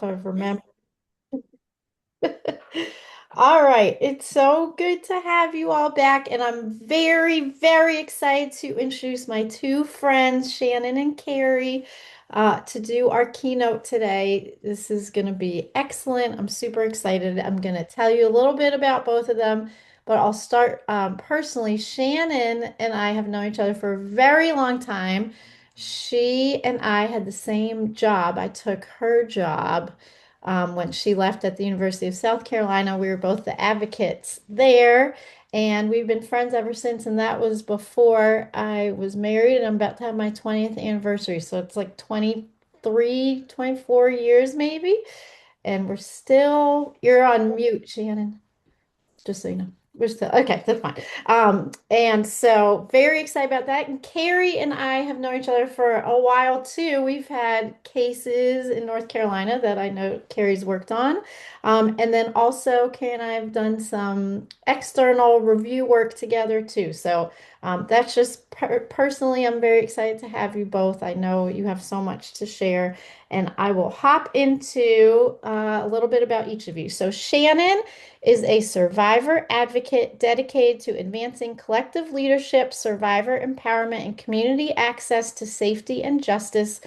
to remember. All right, it's so good to have you all back, and I'm very, very excited to introduce my two friends, Shannon and Carrie, to do our keynote today. This is going to be excellent. I'm super excited. I'm going to tell you a little bit about both of them, but I'll start personally. Shannon and I have known each other for a very long time. She and I had the same job. I took her job when she left at the University of South Carolina. We were both the advocates there, and we've been friends ever since. And that was before I was married, and I'm about to have my 20th anniversary. So it's like 23, 24 years maybe. And we're still, you're on mute, Shannon, just so you know. We're still okay, that's fine. And so very excited about that. And Carrie and I have known each other for a while too. We've had cases in North Carolina that I know Carrie's worked on. And then also Carrie and I have done some external review work together too. So that's just personally, I'm very excited to have you both. I know you have so much to share, and I will hop into a little bit about each of you. So Shannon is a survivor advocate dedicated to advancing collective leadership, survivor empowerment, and community access to safety and justice.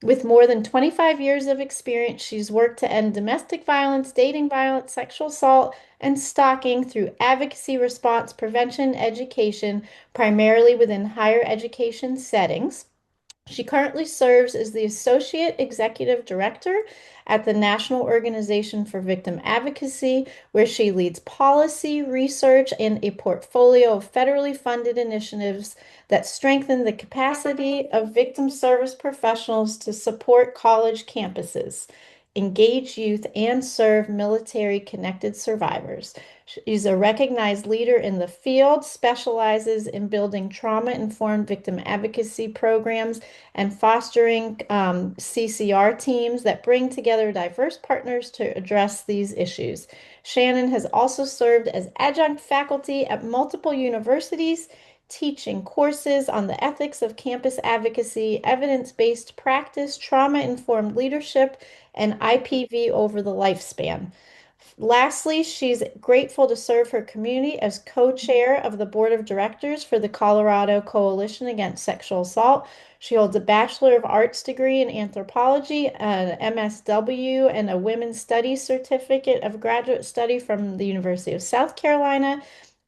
With more than 25 years of experience, she's worked to end domestic violence, dating violence, sexual assault, and stalking through advocacy, response, prevention, education, primarily within higher education settings. She currently serves as the Associate Executive Director at the National Organization for Victim Advocacy, where she leads policy, research, and a portfolio of federally funded initiatives that strengthen the capacity of victim service professionals to support college campuses, engage youth, and serve military connected survivors. She's a recognized leader in the field, specializes in building trauma-informed victim advocacy programs and fostering CCR teams that bring together diverse partners to address these issues. Shannon has also served as adjunct faculty at multiple universities, teaching courses on the ethics of campus advocacy, evidence-based practice, trauma-informed leadership, and IPV over the lifespan. Lastly, she's grateful to serve her community as co-chair of the board of directors for the Colorado Coalition Against Sexual Assault. She holds a Bachelor of Arts degree in anthropology, an MSW, and a Women's Studies Certificate of Graduate Study from the University of South Carolina,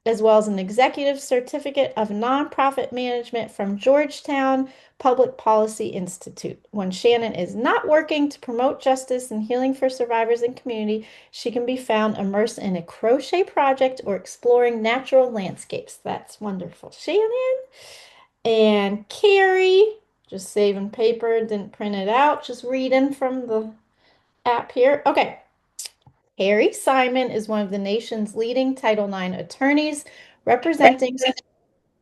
as well as an Executive Certificate of Nonprofit Management from Georgetown Public Policy Institute. When Shannon is not working to promote justice and healing for survivors and community, she can be found immersed in a crochet project or exploring natural landscapes. That's wonderful, Shannon. And Carrie, just saving paper, didn't print it out, just reading from the app here. Okay. Carrie Simon is one of the nation's leading Title IX attorneys representing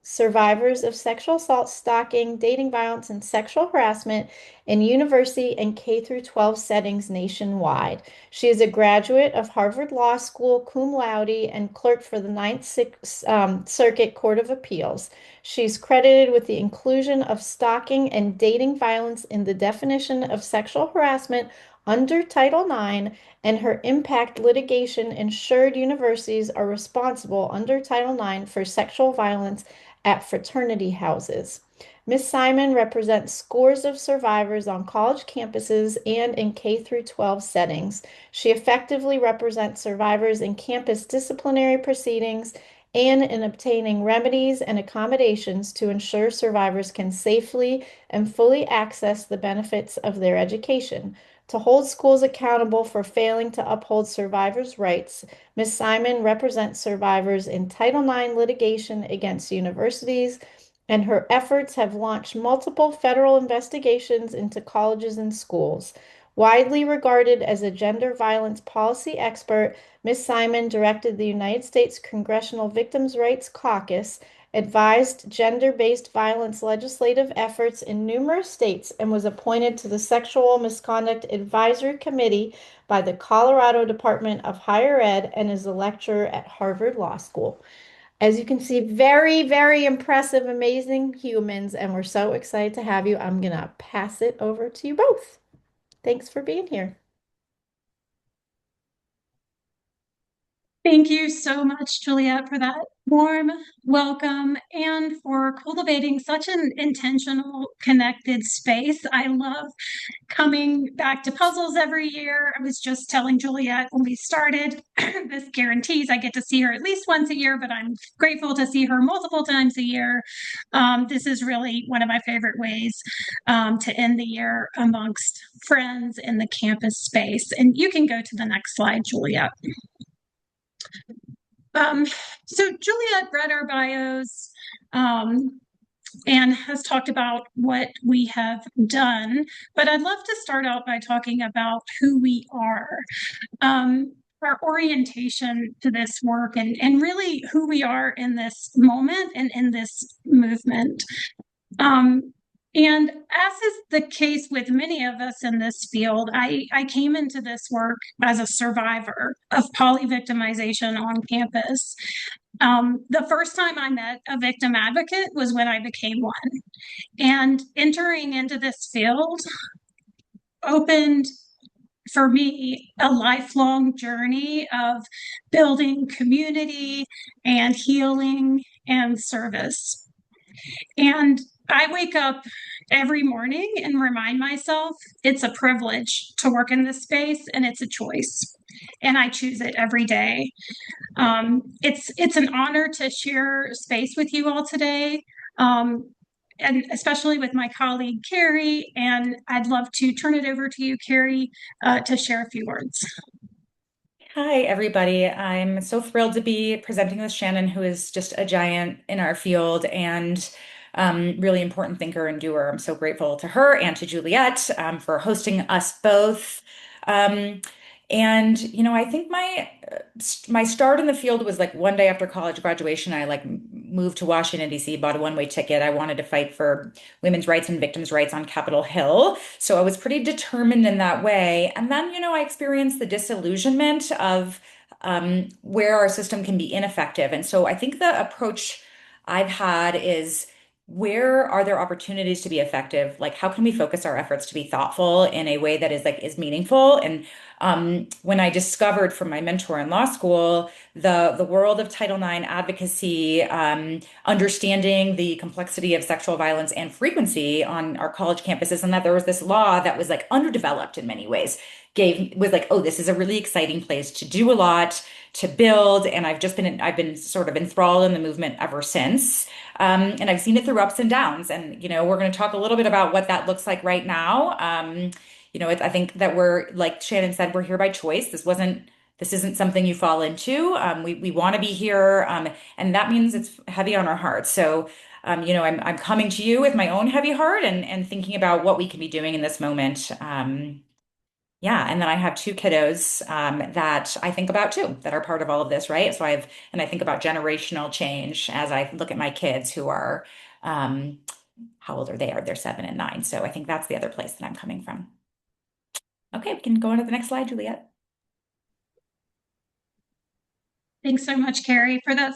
survivors of sexual assault, stalking, dating violence, and sexual harassment in university and K through 12 settings nationwide. She is a graduate of Harvard Law School, cum laude, and clerked for the Circuit Court of Appeals. She's credited with the inclusion of stalking and dating violence in the definition of sexual harassment under Title IX, and her impact litigation ensured universities are responsible under Title IX for sexual violence at fraternity houses. Ms. Simon represents scores of survivors on college campuses and in K through 12 settings. She effectively represents survivors in campus disciplinary proceedings and in obtaining remedies and accommodations to ensure survivors can safely and fully access the benefits of their education. To hold schools accountable for failing to uphold survivors' rights, Ms. Simon represents survivors in Title IX litigation against universities, and her efforts have launched multiple federal investigations into colleges and schools. Widely regarded as a gender violence policy expert, Ms. Simon directed the United States Congressional Victims' Rights Caucus, advised gender-based violence legislative efforts in numerous states, and was appointed to the Sexual Misconduct Advisory Committee by the Colorado Department of Higher Ed and is a lecturer at Harvard Law School. As you can see, very, very impressive, amazing humans, and we're so excited to have you. I'm gonna pass it over to you both. Thanks for being here. Thank you so much, Juliet, for that warm welcome and for cultivating such an intentional, connected space. I love coming back to puzzles every year. I was just telling Juliet when we started, this guarantees I get to see her at least once a year, but I'm grateful to see her multiple times a year. This is really one of my favorite ways to end the year amongst friends in the campus space. And you can go to the next slide, Juliet. Um, so Juliet read our bios and has talked about what we have done, but I'd love to start out by talking about who we are, our orientation to this work, and really who we are in this moment and in this movement. And as is the case with many of us in this field, I came into this work as a survivor of poly-victimization on campus. The first time I met a victim advocate was when I became one. And entering into this field opened for me a lifelong journey of building community and healing and service. And I wake up every morning and remind myself it's a privilege to work in this space and it's a choice. And I choose it every day. It's an honor to share space with you all today, and especially with my colleague Carrie. And I'd love to turn it over to you, Carrie, to share a few words. Hi, everybody. I'm so thrilled to be presenting with Shannon, who is just a giant in our field and really important thinker and doer. I'm so grateful to her and to Juliet for hosting us both. Um, I think my start in the field was like one day after college graduation. I like moved to Washington, D.C., bought a one-way ticket. I wanted to fight for women's rights and victims' rights on Capitol Hill. So I was pretty determined in that way. And then, I experienced the disillusionment of where our system can be ineffective. And so I think the approach I've had is where are there opportunities to be effective? Like, how can we focus our efforts to be thoughtful in a way that is meaningful? And when I discovered from my mentor in law school the world of Title IX advocacy, understanding the complexity of sexual violence and frequency on our college campuses, and that there was this law that was like underdeveloped in many ways, was like, oh, this is a really exciting place to do a lot, to build, and I've been sort of enthralled in the movement ever since. And I've seen it through ups and downs, and we're going to talk a little bit about what that looks like right now. I think that we're, like Shannon said, we're here by choice. This isn't something you fall into. We want to be here, and that means it's heavy on our hearts. So, I'm coming to you with my own heavy heart and thinking about what we can be doing in this moment. Yeah, and then I have two kiddos that I think about too, that are part of all of this, right? And I think about generational change as I look at my kids who are, um, how old are they? They're 7 and 9. So I think that's the other place that I'm coming from. Okay, we can go on to the next slide, Juliet. Thanks so much, Carrie, for that,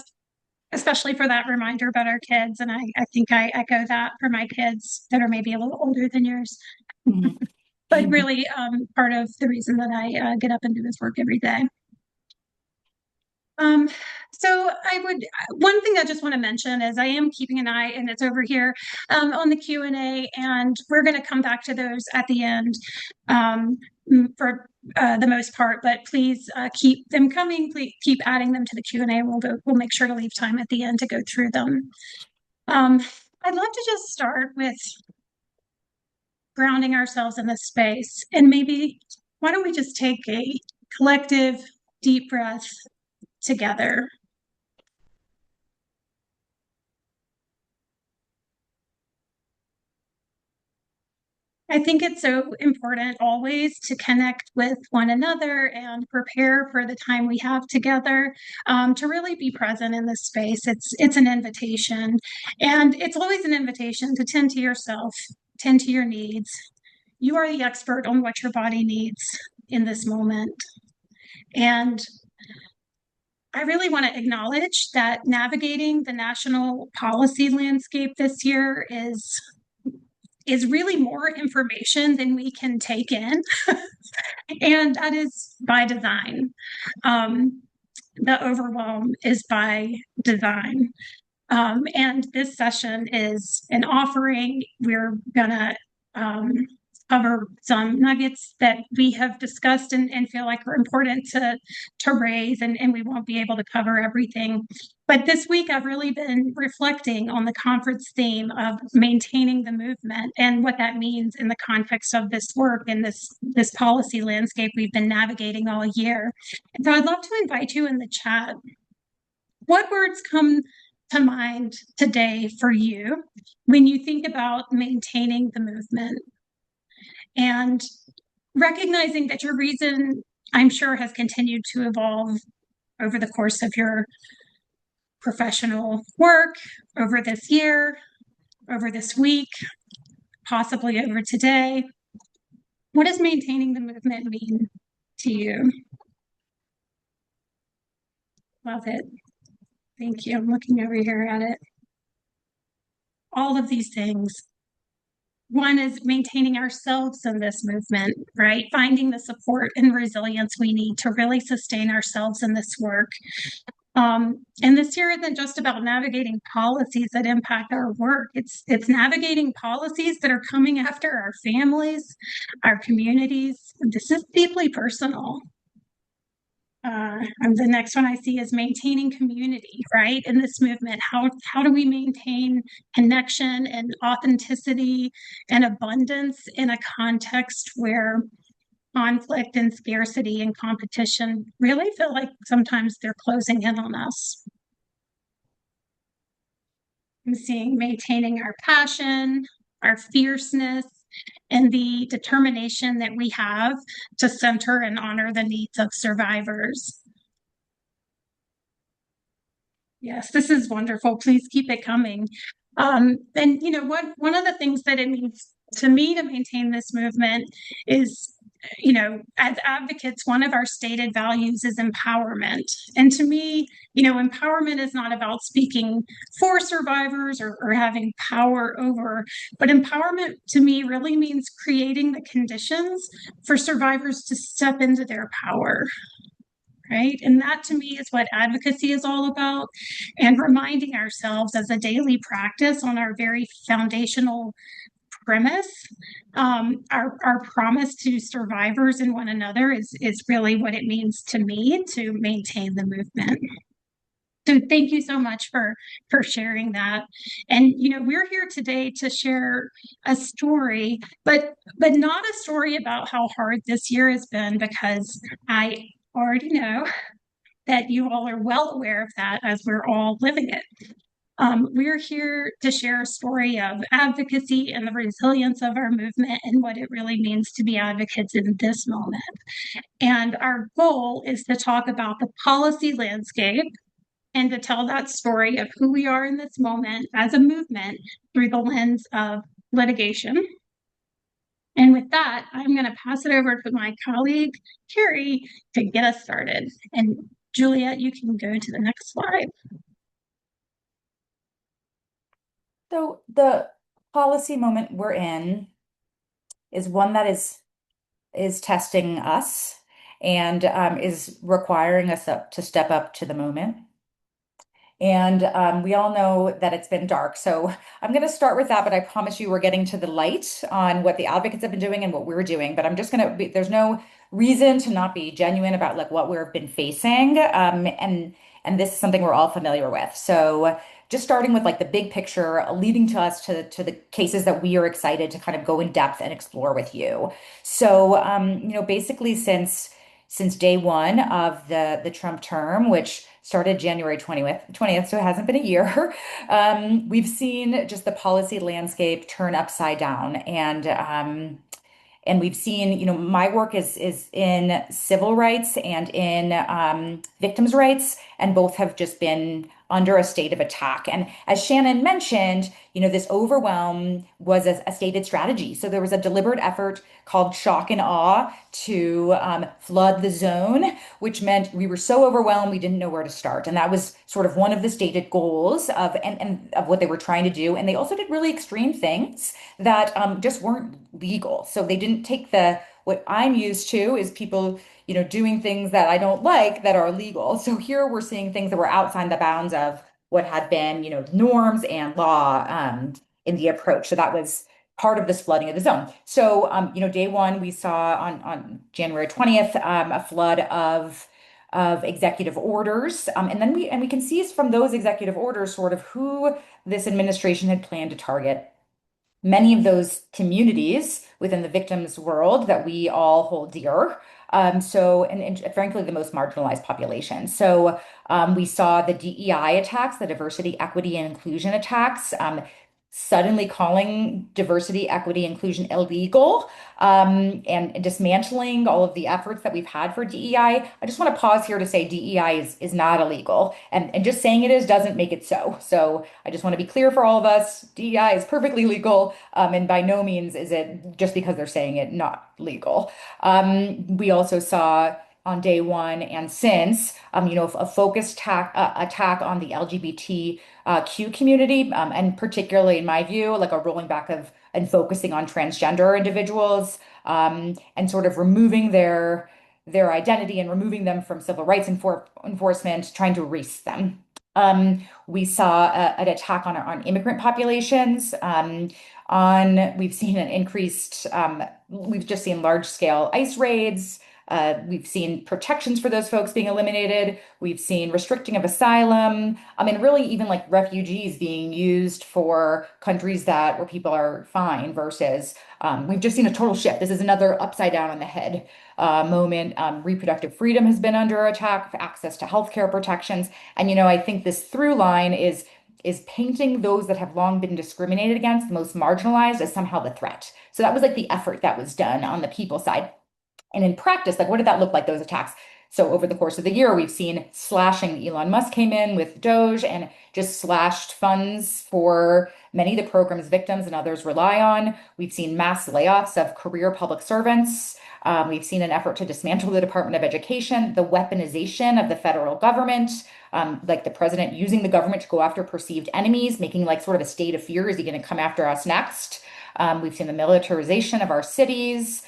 especially for that reminder about our kids. And I think I echo that for my kids that are maybe a little older than yours. Mhm. But really, part of the reason that I get up and do this work every day. Um, so one thing I just want to mention is I am keeping an eye, and it's over here, on the Q&A, and we're going to come back to those at the end, for the most part, but please keep them coming. Please keep adding them to the Q&A. We'll make sure to leave time at the end to go through them. I'd love to just start with grounding ourselves in this space, and maybe why don't we just take a collective deep breath together. I think it's so important always to connect with one another and prepare for the time we have together, to really be present in this space. It's an invitation, and it's always an invitation to tend to yourself, tend to your needs. You are the expert on what your body needs in this moment. And I really want to acknowledge that navigating the national policy landscape this year is really more information than we can take in. And that is by design. Um, the overwhelm is by design. And this session is an offering. We're gonna cover some nuggets that we have discussed and feel like are important to raise, and we won't be able to cover everything. But this week, I've really been reflecting on the conference theme of maintaining the movement and what that means in the context of this work and this policy landscape we've been navigating all year. And so I'd love to invite you in the chat. What words come to mind today for you when you think about maintaining the movement and recognizing that your reason, I'm sure, has continued to evolve over the course of your professional work, over this year, over this week, possibly over today? What does maintaining the movement mean to you? Love it. Thank you. I'm looking over here at it. All of these things. One is maintaining ourselves in this movement, right? Finding the support and resilience we need to really sustain ourselves in this work. And this year isn't just about navigating policies that impact our work. It's navigating policies that are coming after our families, our communities. This is deeply personal. And the next one I see is maintaining community, right? In this movement, how do we maintain connection and authenticity and abundance in a context where conflict and scarcity and competition really feel like sometimes they're closing in on us? I'm seeing maintaining our passion, our fierceness, and the determination that we have to center and honor the needs of survivors. Yes, this is wonderful. Please keep it coming. And you know what? One of the things that it means to me to maintain this movement is, you know, as advocates, one of our stated values is empowerment. And to me, you know, empowerment is not about speaking for survivors or having power over, but empowerment to me really means creating the conditions for survivors to step into their power. Right. And that to me is what advocacy is all about, and reminding ourselves as a daily practice on our very foundational premise. Our promise to survivors and one another is really what it means to me to maintain the movement. So thank you so much for sharing that. And you know, we're here today to share a story, but not a story about how hard this year has been, because I already know that you all are well aware of that as we're all living it. We're here to share a story of advocacy and the resilience of our movement and what it really means to be advocates in this moment. And our goal is to talk about the policy landscape and to tell that story of who we are in this moment as a movement through the lens of litigation. And with that, I'm going to pass it over to my colleague, Carrie, to get us started. And Juliet, you can go to the next slide. So the policy moment we're in is one that is testing us and is requiring us to step up to the moment. And we all know that it's been dark. So I'm going to start with that, but I promise you we're getting to the light on what the advocates have been doing and what we're doing. But I'm just going to be, there's no reason to not be genuine about like what we've been facing. And this is something we're all familiar with. So just starting with like the big picture, leading to us to the cases that we are excited to kind of go in depth and explore with you. So, you know, basically since day one of the Trump term, which started January 20th, so it hasn't been a year. We've seen just the policy landscape turn upside down, and we've seen, you know, my work is in civil rights and in victims' rights, and both have just been under a state of attack. And as Shannon mentioned, you know, this overwhelm was a stated strategy. So there was a deliberate effort called shock and awe to flood the zone, which meant we were so overwhelmed we didn't know where to start. And that was sort of one of the stated goals and of what they were trying to do. And they also did really extreme things that just weren't legal. So they didn't take the what I'm used to is people, doing things that I don't like that are legal. So here we're seeing things that were outside the bounds of what had been, norms and law in the approach. So that was part of this flooding of the zone. So, day one, we saw on January 20th, a flood of executive orders. And we can see from those executive orders sort of who this administration had planned to target. Many of those communities within the victims world that we all hold dear. And frankly, the most marginalized population. So we saw the DEI attacks, the diversity, equity, and inclusion attacks, suddenly calling diversity, equity, inclusion illegal, and dismantling all of the efforts that we've had for DEI. I just want to pause here to say DEI is not illegal, and just saying it is doesn't make it so. So I just want to be clear for all of us, DEI is perfectly legal, and by no means is it just because they're saying it not legal. We also saw on day one and since, a focused attack on the LGBTQ community, and particularly in my view, like a rolling back of and focusing on transgender individuals, and sort of removing their identity and removing them from civil rights enforcement, trying to erase them. We saw an attack on immigrant populations. We've seen an increased, we've just seen large scale ICE raids. We've seen protections for those folks being eliminated. We've seen restricting of asylum. I mean, really, even like refugees being used for countries where people are fine versus we've just seen a total shift. This is another upside down on the head moment. Reproductive freedom has been under attack, access to healthcare protections. And, I think this through line is painting those that have long been discriminated against, the most marginalized, as somehow the threat. So that was like the effort that was done on the people side. And in practice, like what did that look like, those attacks? So over the course of the year, we've seen slashing. Elon Musk came in with Doge and just slashed funds for many of the programs victims and others rely on. We've seen mass layoffs of career public servants. We've seen an effort to dismantle the Department of Education, the weaponization of the federal government, like the president using the government to go after perceived enemies, making like sort of a state of fear. Is he going to come after us next? We've seen the militarization of our cities,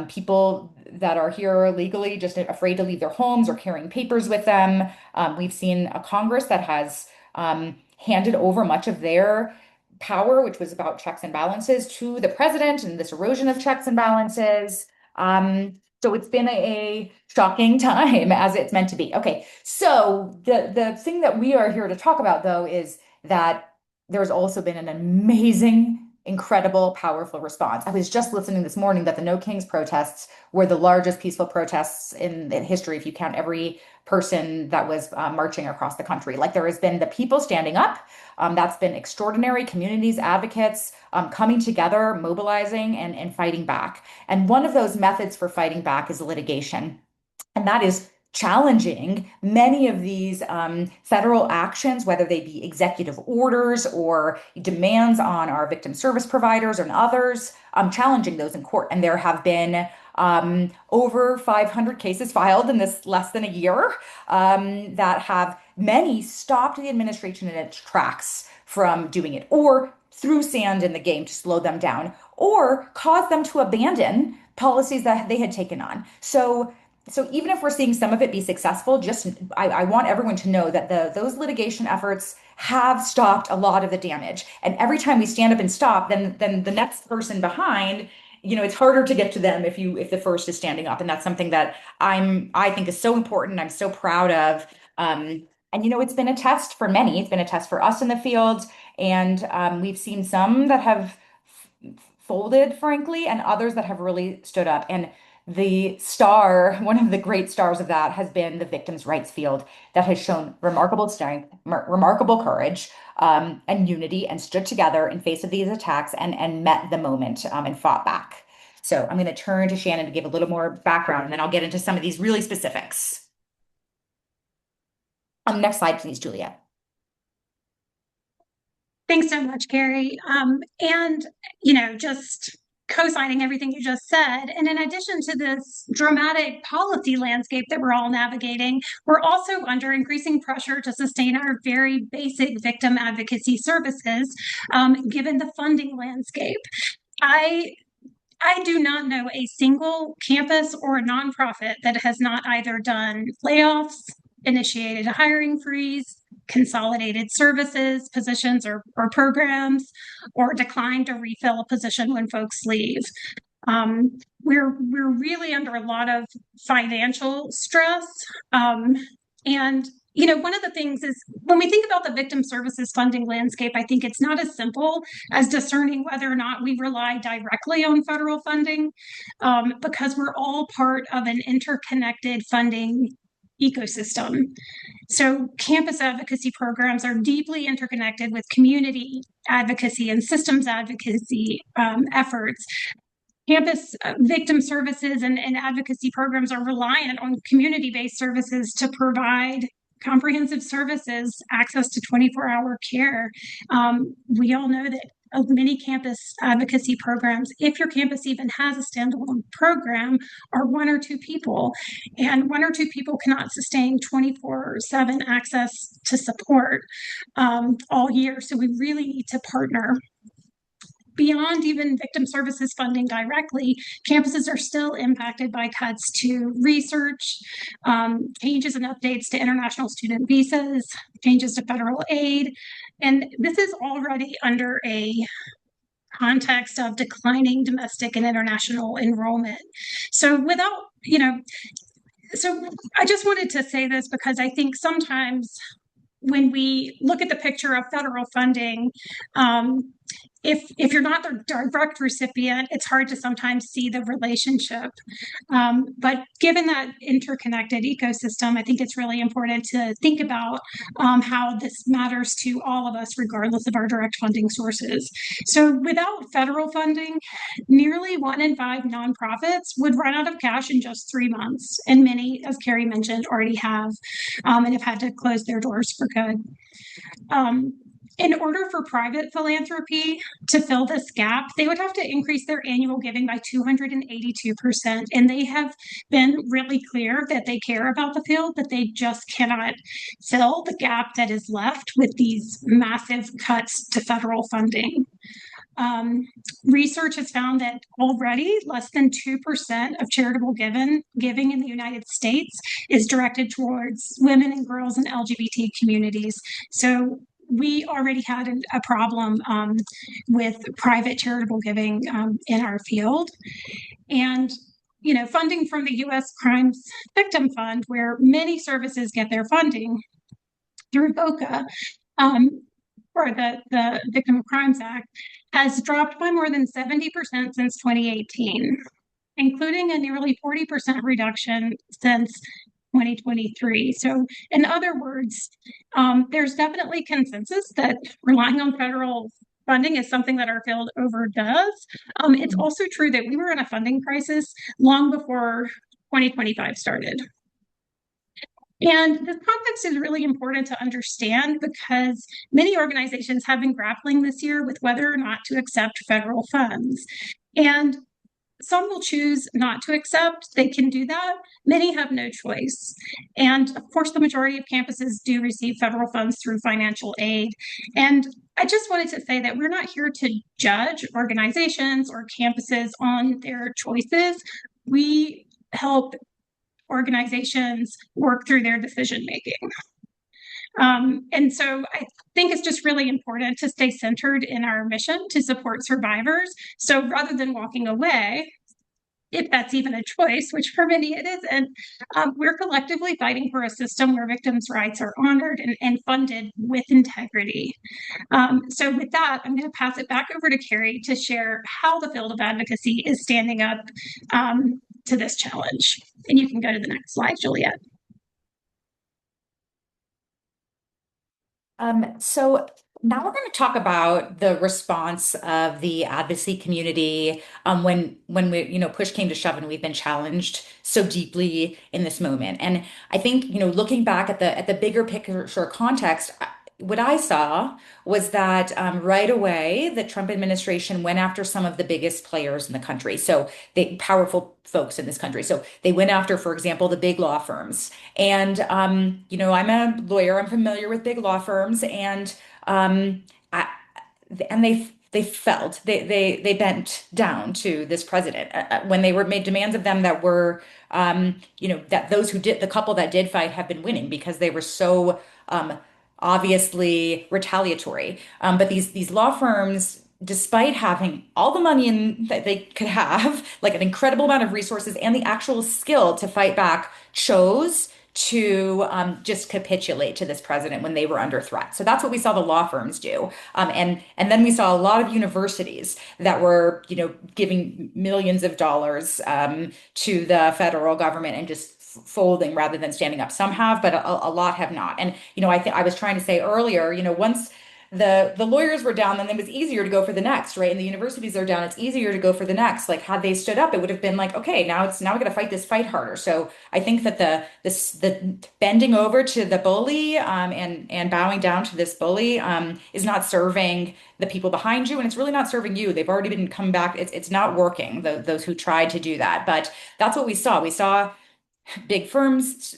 people that are here legally just afraid to leave their homes or carrying papers with them. We've seen a Congress that has handed over much of their power, which was about checks and balances, to the president and this erosion of checks and balances. So it's been a shocking time as it's meant to be. Okay, so the thing that we are here to talk about, though, is that there's also been an amazing, incredible, powerful response. I was just listening this morning that the No Kings protests were the largest peaceful protests in history, if you count every person that was marching across the country. Like there has been the people standing up. That's been extraordinary. Communities, advocates coming together, mobilizing and fighting back. And one of those methods for fighting back is litigation. And that is challenging many of these federal actions, whether they be executive orders or demands on our victim service providers and others, challenging those in court. And there have been over 500 cases filed in this less than a year that have many stopped the administration in its tracks from doing it, or threw sand in the game to slow them down, or caused them to abandon policies that they had taken on. So even if we're seeing some of it be successful, I want everyone to know that those litigation efforts have stopped a lot of the damage. And every time we stand up and stop, then the next person behind, it's harder to get to them if the first is standing up. And that's something that I think is so important. I'm so proud of. And it's been a test for many. It's been a test for us in the field, and we've seen some that have folded, frankly, and others that have really stood up. And one of the great stars of that has been the victims' rights field that has shown remarkable strength, remarkable courage, and unity, and stood together in face of these attacks and met the moment and fought back. So I'm going to turn to Shannon to give a little more background, and then I'll get into some of these really specifics. Next slide, please, Julia. Thanks so much, Carrie. And, just co-signing everything you just said. And in addition to this dramatic policy landscape that we're all navigating, we're also under increasing pressure to sustain our very basic victim advocacy services, given the funding landscape. I I do not know a single campus or nonprofit that has not either done layoffs, initiated a hiring freeze, consolidated services, positions, or programs, or declined to refill a position when folks leave. We're really under a lot of financial stress, and one of the things is when we think about the victim services funding landscape, I think it's not as simple as discerning whether or not we rely directly on federal funding, because we're all part of an interconnected funding ecosystem. So, campus advocacy programs are deeply interconnected with community advocacy and systems advocacy efforts. Campus victim services and advocacy programs are reliant on community-based services to provide comprehensive services, access to 24-hour care. We all know that many campus advocacy programs, if your campus even has a standalone program, are one or two people, and one or two people cannot sustain 24/7 access to support all year. So we really need to partner. Beyond even victim services funding directly, campuses are still impacted by cuts to research, changes and updates to international student visas, changes to federal aid. And this is already under a context of declining domestic and international enrollment. So so I just wanted to say this because I think sometimes when we look at the picture of federal funding, if you're not the direct recipient, it's hard to sometimes see the relationship. But given that interconnected ecosystem, I think it's really important to think about how this matters to all of us, regardless of our direct funding sources. So without federal funding, nearly 1 in 5 nonprofits would run out of cash in just 3 months. And many, as Carrie mentioned, already have and have had to close their doors for good. In order for private philanthropy to fill this gap, they would have to increase their annual giving by 282%. And they have been really clear that they care about the field, but they just cannot fill the gap that is left with these massive cuts to federal funding. Research has found that already less than 2% of charitable giving in the United States is directed towards women and girls and LGBT communities. So we already had a problem with private charitable giving in our field. And funding from the U.S. Crimes Victim Fund, where many services get their funding through VOCA, or the Victim of Crimes Act, has dropped by more than 70% since 2018, including a nearly 40% reduction since 2023. So, in other words, there's definitely consensus that relying on federal funding is something that our field overdoes. It's also true that we were in a funding crisis long before 2025 started. And this context is really important to understand because many organizations have been grappling this year with whether or not to accept federal funds. And some will choose not to accept. They can do that. Many have no choice. And of course, the majority of campuses do receive federal funds through financial aid. And I just wanted to say that we're not here to judge organizations or campuses on their choices. We help organizations work through their decision making. And so I think it's just really important to stay centered in our mission to support survivors. So rather than walking away, if that's even a choice, which for many it isn't, we're collectively fighting for a system where victims' rights are honored and funded with integrity. So with that, I'm going to pass it back over to Carrie to share how the field of advocacy is standing up to this challenge. And you can go to the next slide, Juliet. So now we're going to talk about the response of the advocacy community when we, push came to shove and we've been challenged so deeply in this moment. And I think, looking back at the bigger picture context, what I saw was that right away, the Trump administration went after some of the biggest players in the country. So the powerful folks in this country. So they went after, for example, the big law firms. And, I'm a lawyer. I'm familiar with big law firms, and I, and they felt they bent down to this president when they were made demands of them that were that those who did the couple that did fight have been winning because they were so um, obviously retaliatory. But these law firms, despite having all the money that they could have, like an incredible amount of resources and the actual skill to fight back, chose to just capitulate to this president when they were under threat. So that's what we saw the law firms do. And then we saw a lot of universities that were, giving millions of dollars to the federal government and just folding rather than standing up. Some have, but a lot have not. And I was trying to say earlier, once the lawyers were down, then it was easier to go for the next, right? And the universities are down, it's easier to go for the next. Like had they stood up, it would have been like, okay, now we got to fight this fight harder. So I think that the bending over to the bully and bowing down to this bully is not serving the people behind you, and it's really not serving you. They've already been come back. It's not working. Those who tried to do that, but that's what we saw. We saw big firms,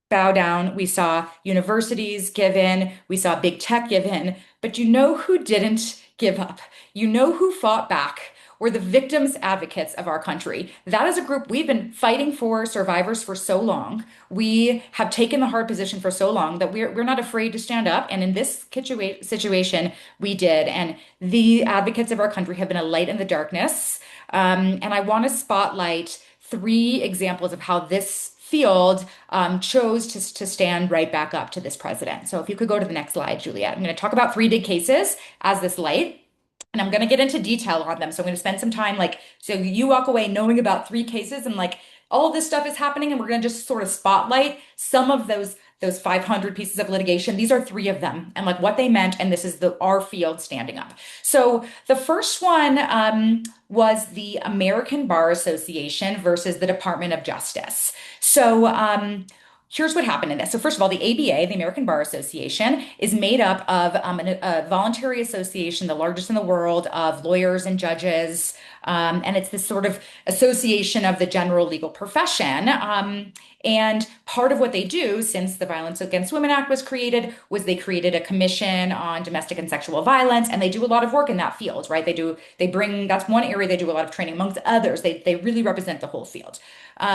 bow down. We saw universities give in. We saw big tech give in. But you know who didn't give up? You know who fought back? Were the victims advocates of our country. That is a group we've been fighting for survivors for so long. We have taken the hard position for so long that we're not afraid to stand up. And in this situation, we did. And the advocates of our country have been a light in the darkness. And I want to spotlight three examples of how this field chose to stand right back up to this president. So if you could go to the next slide, Juliet. I'm going to talk about three big cases as this light, and I'm going to get into detail on them. So I'm going to spend some time so you walk away knowing about three cases and all of this stuff is happening, and we're going to just sort of spotlight some of those 500 pieces of litigation. These are three of them and what they meant. And this is our field standing up. So the first one was the American Bar Association versus the Department of Justice. So here's what happened in this. So first of all, the ABA, the American Bar Association, is made up of a voluntary association, the largest in the world, of lawyers and judges. And it's this sort of association of the general legal profession. And part of what they do since the Violence Against Women Act was created was they created a commission on domestic and sexual violence, and they do a lot of work in that field, right? That's one area they do a lot of training amongst others. They really represent the whole field.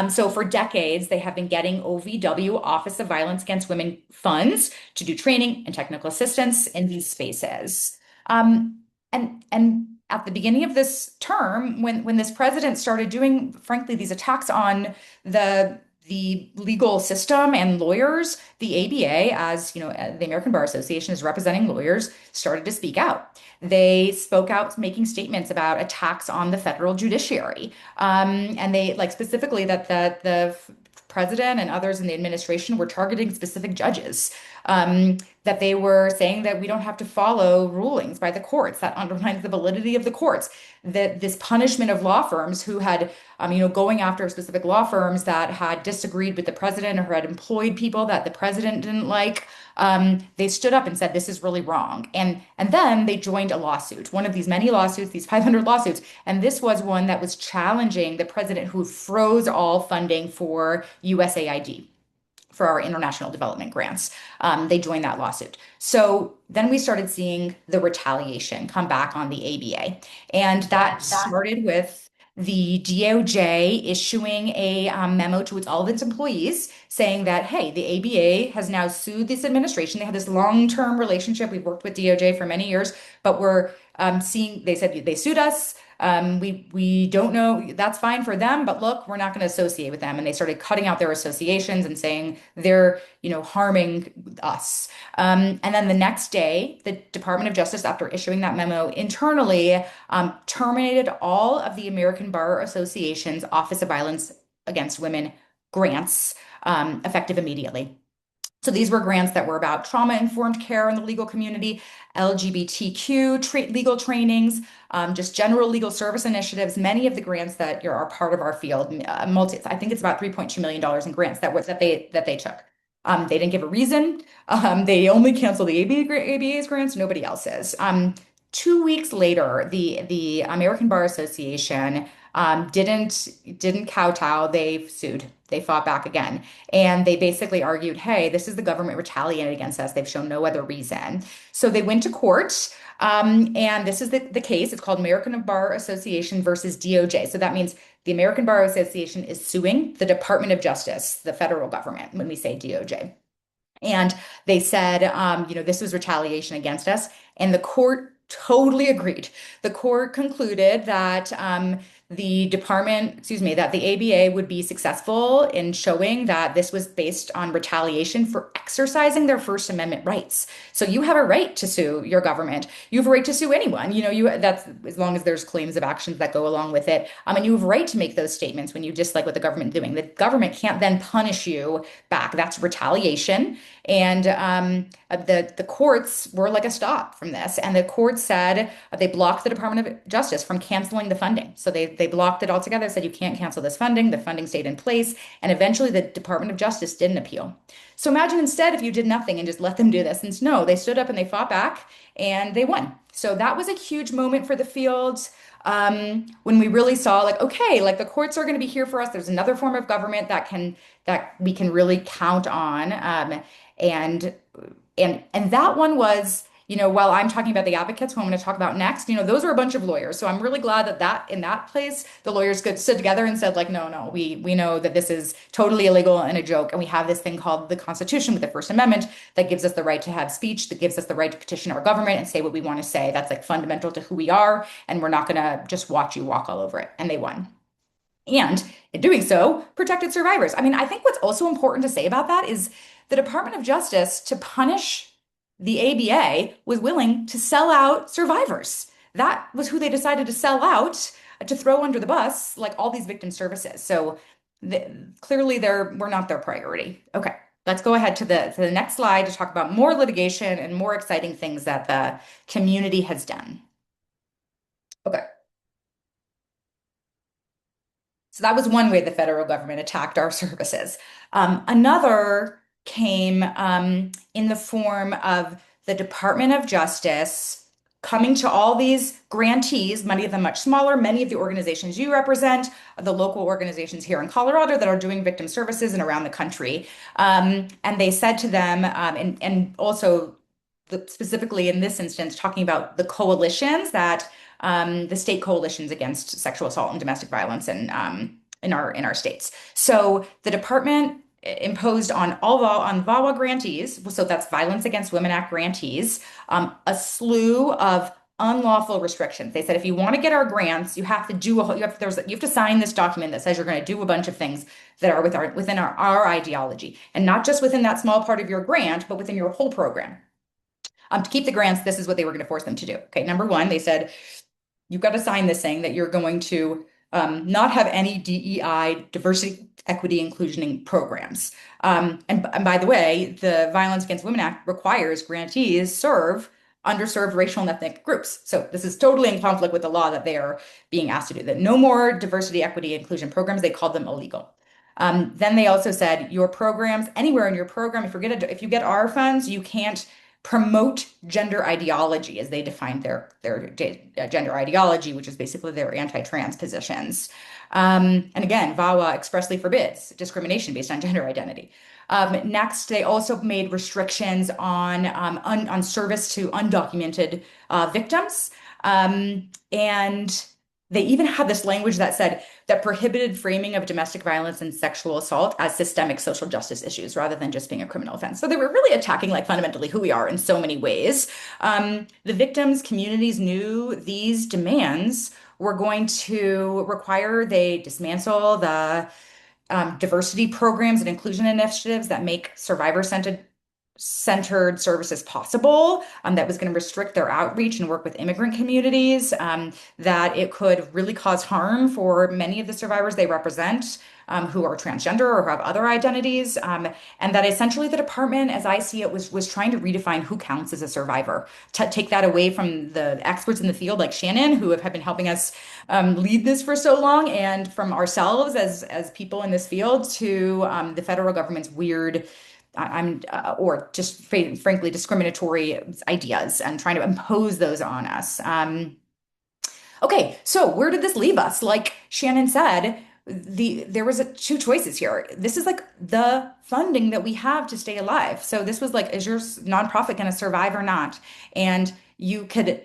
So for decades, they have been getting OVW, Office of Violence Against Women, funds to do training and technical assistance in these spaces. And at the beginning of this term, when this president started doing, frankly, these attacks on the legal system and lawyers, the ABA, as the American Bar Association is representing lawyers, started to speak out. They spoke out, making statements about attacks on the federal judiciary, and they specifically that the president and others in the administration were targeting specific judges. That they were saying that we don't have to follow rulings by the courts. That undermines the validity of the courts. That this punishment of law firms who had, going after specific law firms that had disagreed with the president or had employed people that the president didn't like. They stood up and said, this is really wrong. And then they joined a lawsuit, one of these many lawsuits, these 500 lawsuits. And this was one that was challenging the president who froze all funding for USAID, for our international development grants. They joined that lawsuit. So then we started seeing the retaliation come back on the ABA. And that started with the DOJ issuing a memo to all of its employees saying that, hey, the ABA has now sued this administration. They have this long-term relationship. We've worked with DOJ for many years, but we're they said they sued us. We don't know, that's fine for them, but look, we're not going to associate with them. And they started cutting out their associations and saying they're, harming us. And then the next day, the Department of Justice, after issuing that memo internally, terminated all of the American Bar Association's Office of Violence Against Women grants, effective immediately. So these were grants that were about trauma-informed care in the legal community, LGBTQ legal trainings, just general legal service initiatives. Many of the grants that are part of our field, I think it's about $3.2 million in grants that they took. They didn't give a reason. They only canceled the ABA's grants, nobody else's. 2 weeks later, the American Bar Association didn't kowtow. They sued. They fought back again. And they basically argued, hey, this is the government retaliated against us. They've shown no other reason. So they went to court. And this is the case. It's called American Bar Association versus DOJ. So that means the American Bar Association is suing the Department of Justice, the federal government, when we say DOJ. And they said, this was retaliation against us. And the court totally agreed. The court concluded that that the ABA would be successful in showing that this was based on retaliation for exercising their First Amendment rights. So you have a right to sue your government. You have a right to sue anyone. That's as long as there's claims of actions that go along with it. And you have a right to make those statements when you dislike what the government is doing. The government can't then punish you back. That's retaliation. And the courts were like a stop from this. And the court said they blocked the Department of Justice from canceling the funding. So they blocked it altogether, said you can't cancel this funding. The funding stayed in place. And eventually the Department of Justice didn't appeal. So imagine instead if you did nothing and just let them do this. And no, they stood up and they fought back and they won. So that was a huge moment for the field. When we really saw like, okay, like the courts are going to be here for us. There's another form of government that we can really count on. And that one was, while I'm talking about the advocates, who I'm going to talk about next, those are a bunch of lawyers. So I'm really glad that in that place, the lawyers stood together and said like, no, we know that this is totally illegal and a joke. And we have this thing called the Constitution with the First Amendment that gives us the right to have speech, that gives us the right to petition our government and say what we want to say. That's like fundamental to who we are. And we're not going to just watch you walk all over it. And they won. And in doing so, protected survivors. I mean, I think what's also important to say about that is the Department of Justice, to punish the ABA, was willing to sell out survivors. That was who they decided to sell out, to throw under the bus, like all these victim services. So clearly we're not their priority. Okay, let's go ahead to the next slide to talk about more litigation and more exciting things that the community has done. Okay. So that was one way the federal government attacked our services. Another came in the form of the Department of Justice coming to all these grantees, many of them much smaller, many of the organizations you represent, the local organizations here in Colorado that are doing victim services and around the country. And they said to them, and also specifically in this instance, talking about the coalitions that the state coalitions against sexual assault and domestic violence in our states. So the department imposed on VAWA grantees, so that's Violence Against Women Act grantees, a slew of unlawful restrictions. They said if you want to get our grants, you have to sign this document that says you're going to do a bunch of things that are within our ideology, and not just within that small part of your grant, but within your whole program. To keep the grants, this is what they were going to force them to do. Okay, number one, they said you've got to sign this saying that you're going to not have any DEI, diversity, equity, inclusion programs. And by the way, the Violence Against Women Act requires grantees serve underserved racial and ethnic groups. So this is totally in conflict with the law that they are being asked to do. That no more diversity, equity, inclusion programs. They called them illegal. Then they also said your programs, anywhere in your program, if you get our funds, you can't promote gender ideology as they defined their gender ideology, which is basically their anti-trans positions. And again, VAWA expressly forbids discrimination based on gender identity. Next, they also made restrictions on service to undocumented victims. And they even had this language that said that prohibited framing of domestic violence and sexual assault as systemic social justice issues rather than just being a criminal offense. So they were really attacking like fundamentally who we are in so many ways. The victims' communities knew these demands were going to require they dismantle the diversity programs and inclusion initiatives that make survivor-centered services possible, that was going to restrict their outreach and work with immigrant communities, that it could really cause harm for many of the survivors they represent, who are transgender or have other identities, and that essentially the department, as I see it, was trying to redefine who counts as a survivor, to take that away from the experts in the field like Shannon, who have been helping us lead this for so long, and from ourselves as people in this field to the federal government's weird or just frankly discriminatory ideas and trying to impose those on us. Okay, so where did this leave us? Like Shannon said, there was two choices here. This is like the funding that we have to stay alive. So this was like, is your nonprofit going to survive or not? And you could,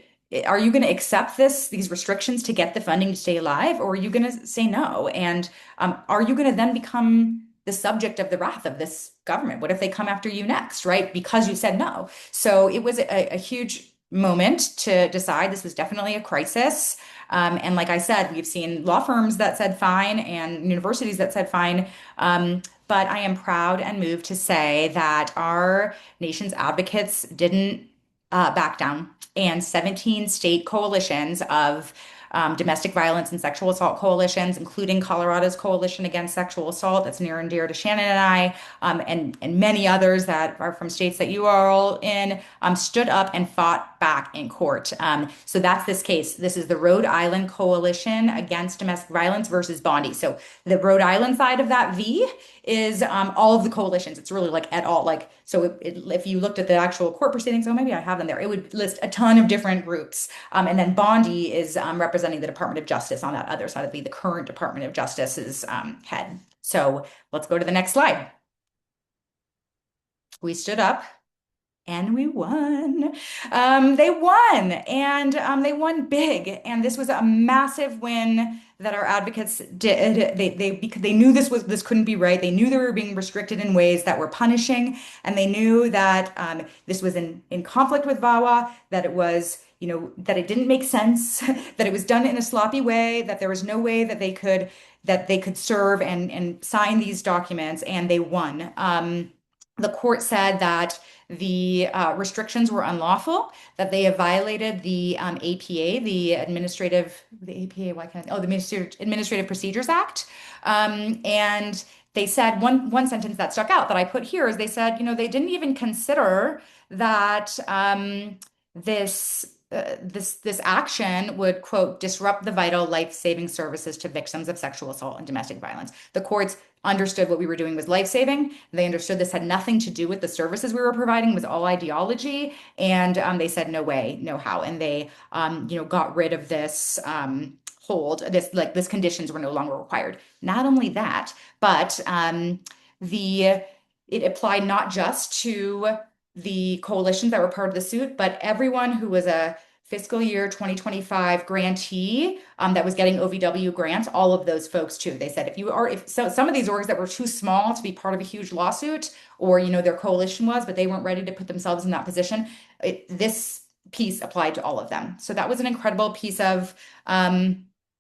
are you going to accept these restrictions to get the funding to stay alive, or are you going to say no? And are you going to then become the subject of the wrath of this government? What if they come after you next, right? Because you said no. So it was a huge moment to decide. This was definitely a crisis. And like I said, we've seen law firms that said fine and universities that said fine. But I am proud and moved to say that our nation's advocates didn't back down. And 17 state coalitions of domestic violence and sexual assault coalitions, including Colorado's Coalition Against Sexual Assault, that's near and dear to Shannon and I, and many others that are from states that you are all in, stood up and fought back in court. So that's this case. This is the Rhode Island Coalition Against Domestic Violence versus Bondi. So the Rhode Island side of that V is all of the coalitions. It's really like at all. Like, so if you looked at the actual court proceedings, oh, maybe I have them there, it would list a ton of different groups. And then Bondi is representing the Department of Justice on that other side of the current Department of Justice's head. So let's go to the next slide. We stood up and we won. They won, and they won big. And this was a massive win that our advocates did. Because they knew this couldn't be right. They knew they were being restricted in ways that were punishing, and they knew that this was in conflict with VAWA. That it was, that it didn't make sense. That it was done in a sloppy way. That there was no way that they could serve and sign these documents, and they won. The court said that the restrictions were unlawful, that they have violated the APA, the APA, why can't I, oh, the Administrative Procedures Act. And they said one sentence that stuck out that I put here is they said, they didn't even consider that this action would, quote, disrupt the vital life-saving services to victims of sexual assault and domestic violence. The courts understood what we were doing was life-saving. They understood this had nothing to do with the services we were providing, was all ideology. And they said, no way, no how. And they, got rid of this hold, this conditions were no longer required. Not only that, but it applied not just to the coalitions that were part of the suit, but everyone who was a fiscal year 2025 grantee that was getting OVW grants, all of those folks too. They said if some of these orgs that were too small to be part of a huge lawsuit, or their coalition was, but they weren't ready to put themselves in that position, this piece applied to all of them. So that was an incredible piece of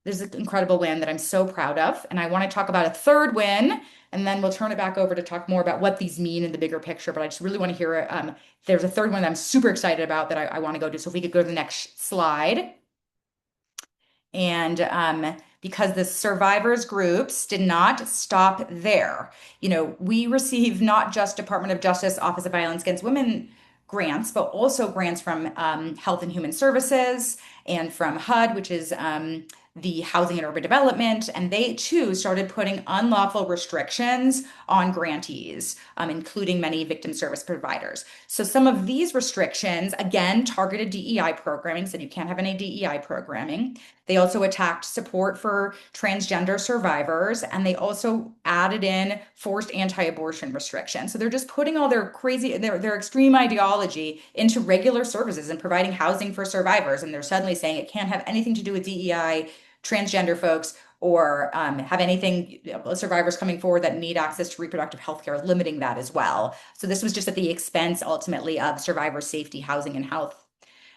this is an incredible win that I'm so proud of. And I want to talk about a third win, and then we'll turn it back over to talk more about what these mean in the bigger picture. But I just really want to hear it. There's a third one that I'm super excited about that I want to go to. So if we could go to the next slide. And because the survivors groups did not stop there. We receive not just Department of Justice, Office of Violence Against Women grants, but also grants from Health and Human Services and from HUD, which is the Housing and Urban Development, and they too started putting unlawful restrictions on grantees, including many victim service providers. So some of these restrictions, again, targeted DEI programming, said you can't have any DEI programming. They also attacked support for transgender survivors, and they also added in forced anti-abortion restrictions. So they're just putting all their their extreme ideology into regular services and providing housing for survivors. And they're suddenly saying it can't have anything to do with DEI, transgender folks, or have anything, survivors coming forward that need access to reproductive health care, limiting that as well. So this was just at the expense ultimately of survivor safety, housing, and health.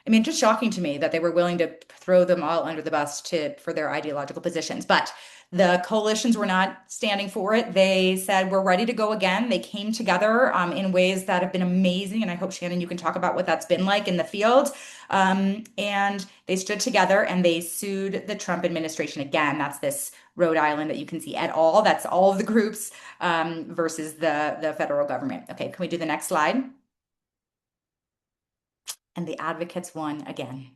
I mean, just shocking to me that they were willing to throw them all under the bus for their ideological positions. But the coalitions were not standing for it. They said, we're ready to go again. They came together in ways that have been amazing. And I hope, Shannon, you can talk about what that's been like in the field. And they stood together and they sued the Trump administration again. That's this Rhode Island that you can see et al. That's all of the groups versus the federal government. Okay, can we do the next slide? And the advocates won again.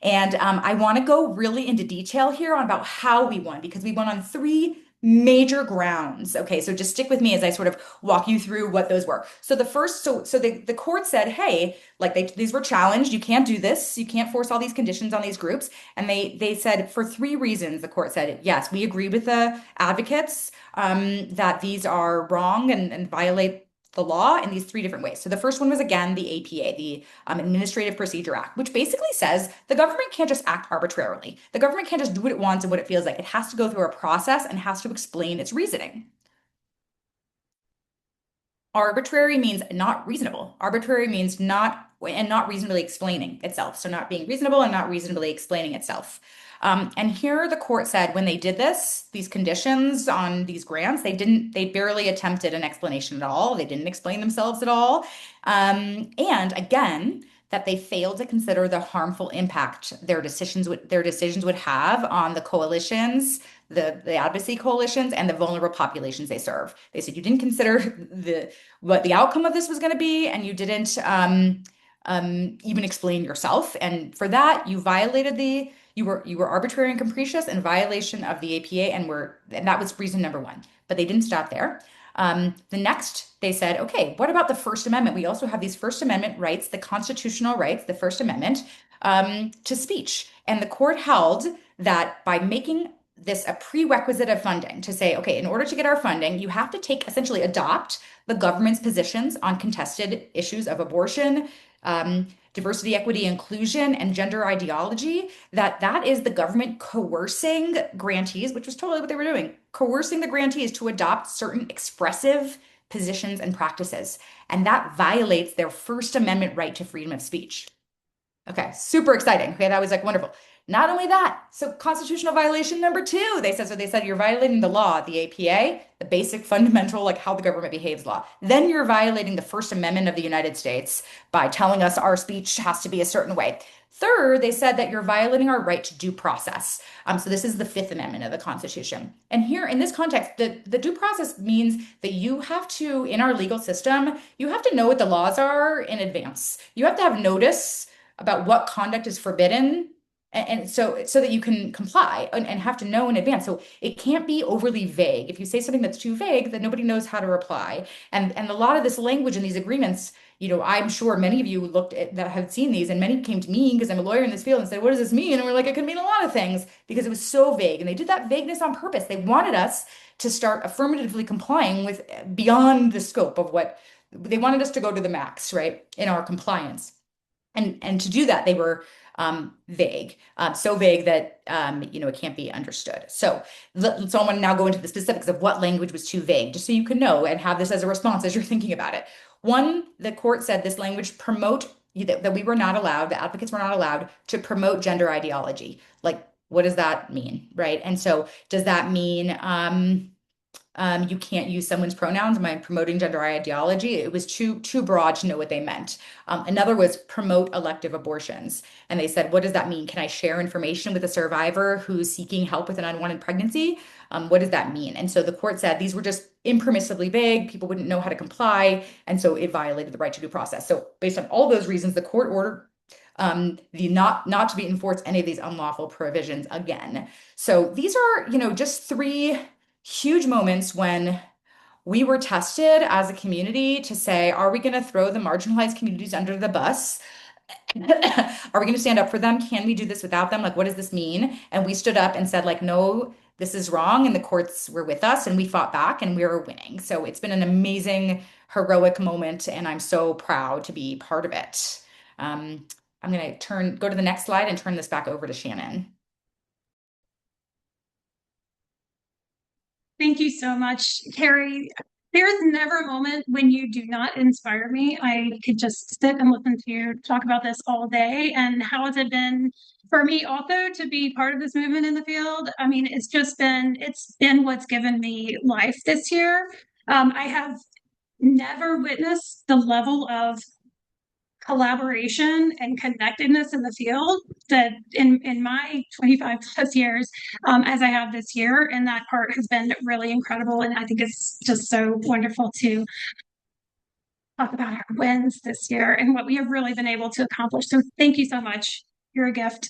And I want to go really into detail here on about how we won, because we won on three major grounds. Okay, so just stick with me as I sort of walk you through what those were. So the first, the court said, hey, like these were challenged. You can't do this. You can't force all these conditions on these groups. And they said for three reasons, the court said, yes, we agree with the advocates that these are wrong and violate the law in these three different ways. So the first one was again the APA, the Administrative Procedure Act, which basically says the government can't just act arbitrarily. The government can't just do what it wants and what it feels like. It has to go through a process and has to explain its reasoning. Arbitrary means not reasonable. Arbitrary means not reasonably explaining itself. So not being reasonable and not reasonably explaining itself. And here the court said when they did this, these conditions on these grants, they barely attempted an explanation at all. They didn't explain themselves at all. And again, that they failed to consider the harmful impact their decisions would have on the coalitions, the advocacy coalitions, and the vulnerable populations they serve. They said you didn't consider what the outcome of this was going to be, and you didn't even explain yourself. And for that, you were arbitrary and capricious in violation of the APA, and that was reason number one. But they didn't stop there. The next, they said, okay, what about the First Amendment? We also have these First Amendment rights, the constitutional rights, the First Amendment to speech. And the court held that by making this a prerequisite of funding to say, okay, in order to get our funding, you have to essentially adopt the government's positions on contested issues of abortion, diversity, equity, inclusion, and gender ideology, that is the government coercing grantees, which was totally what they were doing, coercing the grantees to adopt certain expressive positions and practices. And that violates their First Amendment right to freedom of speech. Okay, super exciting. Okay, that was like wonderful. Not only that, so constitutional violation number two, they said you're violating the law, the APA, the basic fundamental, like how the government behaves law. Then you're violating the First Amendment of the United States by telling us our speech has to be a certain way. Third, they said that you're violating our right to due process. So this is the Fifth Amendment of the Constitution. And here in this context, the due process means that you have to, in our legal system, you have to know what the laws are in advance. You have to have notice about what conduct is forbidden and so that you can comply and have to know in advance. So it can't be overly vague. If you say something that's too vague, then nobody knows how to reply. And a lot of this language in these agreements, I'm sure many of you looked at that have seen these, and many came to me because I'm a lawyer in this field and said, what does this mean? And we're like, it could mean a lot of things because it was so vague. And they did that vagueness on purpose. They wanted us to start affirmatively complying with beyond the scope of what they wanted us to go to the max, right, in our compliance. And to do that, they were vague, so vague that it can't be understood. So I want to now go into the specifics of what language was too vague, just so you can know and have this as a response as you're thinking about it. One, the court said this language that we were not allowed, the advocates were not allowed to promote gender ideology. Like, what does that mean, right? And so does that mean you can't use someone's pronouns by promoting gender ideology? It was too broad to know what they meant. Another was promote elective abortions. And they said, what does that mean? Can I share information with a survivor who's seeking help with an unwanted pregnancy? What does that mean? And so the court said these were just impermissibly vague. People wouldn't know how to comply. And so it violated the right to due process. So based on all those reasons, the court ordered the not to be enforced any of these unlawful provisions again. So these are, just three huge moments when we were tested as a community to say, are we going to throw the marginalized communities under the bus? Are we going to stand up for them? Can we do this without them? Like, what does this mean? And we stood up and said, like, no, this is wrong. And the courts were with us and we fought back and we were winning. So it's been an amazing, heroic moment. And I'm so proud to be part of it. I'm going to go to the next slide and turn this back over to Shannon. Thank you so much, Carrie. There is never a moment when you do not inspire me. I could just sit and listen to you talk about this all day. And how has it been for me also to be part of this movement in the field? I mean, it's been what's given me life this year. I have never witnessed the level of collaboration and connectedness in the field that in my 25 plus years as I have this year, and that part has been really incredible. And I think it's just so wonderful to talk about our wins this year and what we have really been able to accomplish. So thank you so much. You're a gift.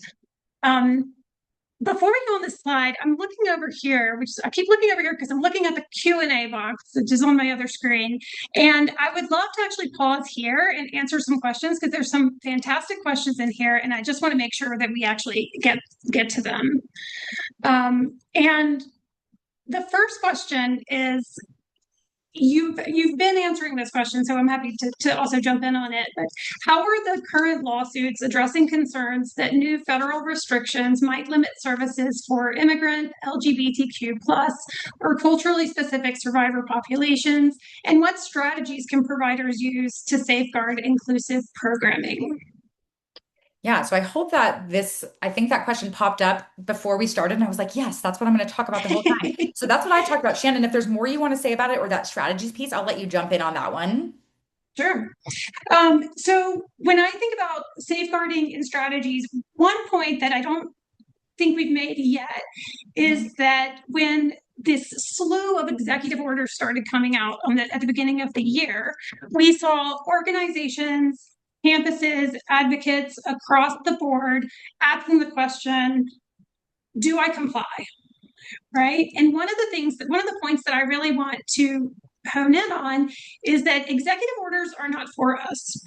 before we go on this slide, I'm looking over here, I keep looking over here because I'm looking at the Q&A box, which is on my other screen. And I would love to actually pause here and answer some questions because there's some fantastic questions in here. And I just want to make sure that we actually get to them. And the first question is, you've been answering this question, so I'm happy to also jump in on it. But how are the current lawsuits addressing concerns that new federal restrictions might limit services for immigrant, LGBTQ plus, or culturally specific survivor populations? And what strategies can providers use to safeguard inclusive programming? Yeah, so I hope that I think that question popped up before we started, and I was like, yes, that's what I'm going to talk about the whole time. So that's what I talked about. Shannon, if there's more you want to say about it or that strategies piece, I'll let you jump in on that one. Sure. So when I think about safeguarding and strategies, one point that I don't think we've made yet is that when this slew of executive orders started coming out at the beginning of the year, we saw organizations, campuses, advocates across the board asking the question, do I comply? Right? And one of the points that I really want to hone in on is that executive orders are not for us.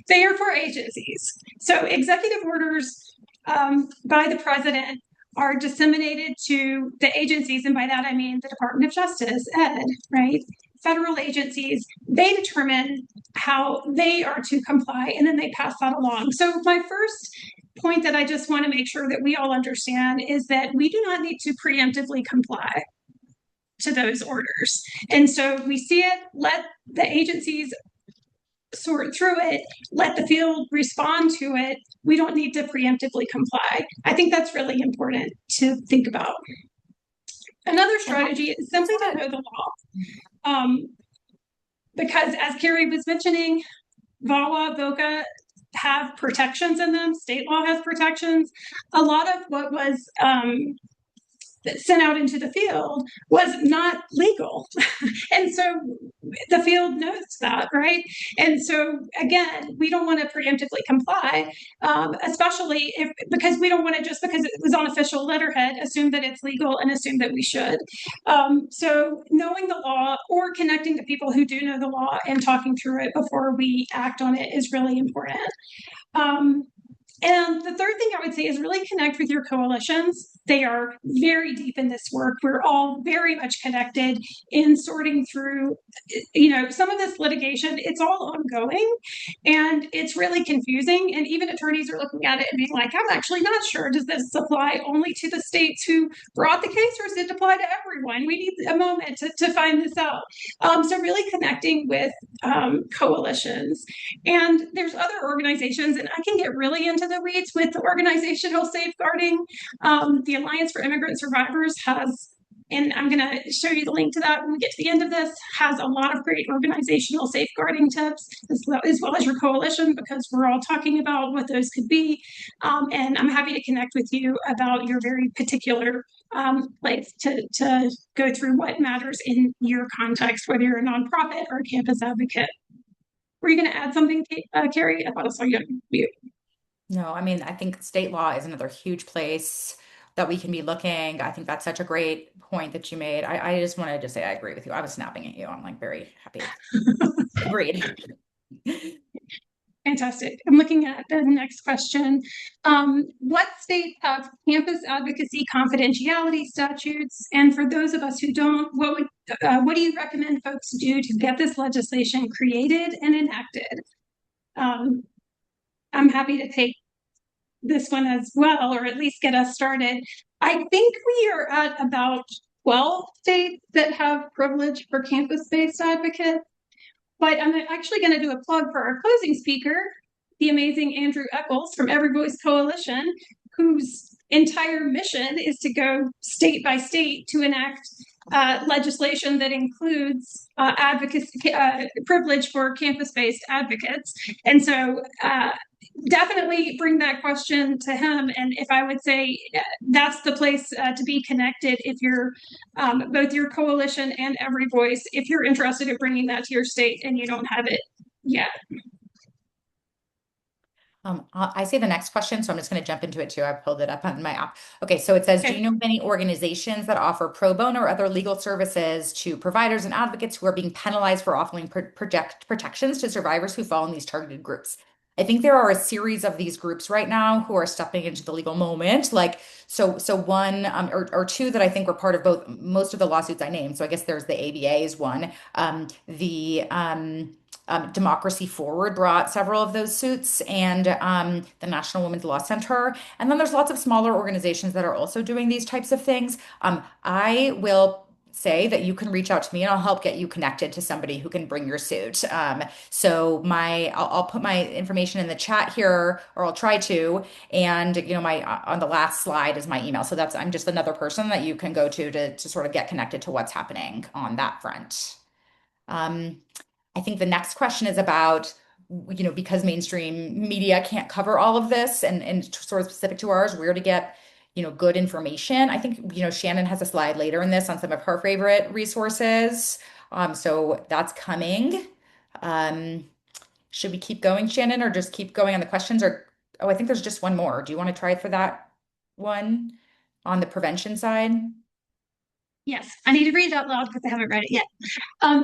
They are for agencies. So executive orders by the president are disseminated to the agencies, and by that I mean the Department of Justice, Ed, right? Federal agencies, they determine how they are to comply, and then they pass that along. So my first point that I just want to make sure that we all understand is that we do not need to preemptively comply to those orders. And so we see it, let the agencies sort through it, let the field respond to it. We don't need to preemptively comply. I think that's really important to think about. Another strategy is simply to know the law. Because as Carrie was mentioning, VAWA, VOCA have protections in them. State law has protections. A lot of what was sent out into the field was not legal. And so the field knows that, right? And so again, we don't want to preemptively comply, especially because we don't want to, just because it was on official letterhead, assume that it's legal and assume that we should. So knowing the law or connecting to people who do know the law and talking through it before we act on it is really important. And the third thing I would say is really connect with your coalitions. They are very deep in this work. We're all very much connected in sorting through, some of this litigation. It's all ongoing and it's really confusing. And even attorneys are looking at it and being like, I'm actually not sure. Does this apply only to the states who brought the case, or does it apply to everyone? We need a moment to find this out. So really connecting with coalitions. And there's other organizations, and I can get really into the weeds with the organizational safeguarding. The Alliance for Immigrant Survivors has, and I'm going to show you the link to that when we get to the end of this, has a lot of great organizational safeguarding tips, as well as your coalition, because we're all talking about what those could be. And I'm happy to connect with you about your very particular place to go through what matters in your context, whether you're a nonprofit or a campus advocate. Were you going to add something, Carrie? I thought I saw you on mute. No, I mean, I think state law is another huge place that we can be looking. I think that's such a great point that you made. I just wanted to say I agree with you. I was snapping at you. I'm like very happy. Agreed. Fantastic. I'm looking at the next question. What states have campus advocacy confidentiality statutes? And for those of us who don't, what do you recommend folks do to get this legislation created and enacted? I'm happy to take this one as well, or at least get us started. I think we are at about 12 states that have privilege for campus-based advocates. But I'm actually going to do a plug for our closing speaker, the amazing Andrew Eccles from Every Voice Coalition, whose entire mission is to go state by state to enact legislation that includes advocacy privilege for campus-based advocates. And so definitely bring that question to him. And if I would say that's the place to be connected, if you're both your coalition and Every Voice, if you're interested in bringing that to your state and you don't have it yet. I see the next question, so I'm just going to jump into it too. I pulled it up on my app. Okay, so it says, do you Okay. know of any organizations that offer pro bono or other legal services to providers and advocates who are being penalized for offering protections to survivors who fall in these targeted groups? I think there are a series of these groups right now who are stepping into the legal moment. Like, so one or two that I think were part of both most of the lawsuits I named. So I guess there's the ABA is one. The Democracy Forward brought several of those suits, and the National Women's Law Center. And then there's lots of smaller organizations that are also doing these types of things. I will say that you can reach out to me and I'll help get you connected to somebody who can bring your suit. I'll put my information in the chat here, or I'll try to. And my on the last slide is my email. So I'm just another person that you can go to sort of get connected to what's happening on that front. Um, I think the next question is about, because mainstream media can't cover all of this and sort of specific to ours, where to get, good information. I think, Shannon has a slide later in this on some of her favorite resources. So that's coming. Um, should we keep going, Shannon, or just keep going on the questions? Or, oh, I think there's just one more. Do you want to try for that one on the prevention side? Yes, I need to read it out loud because I haven't read it yet.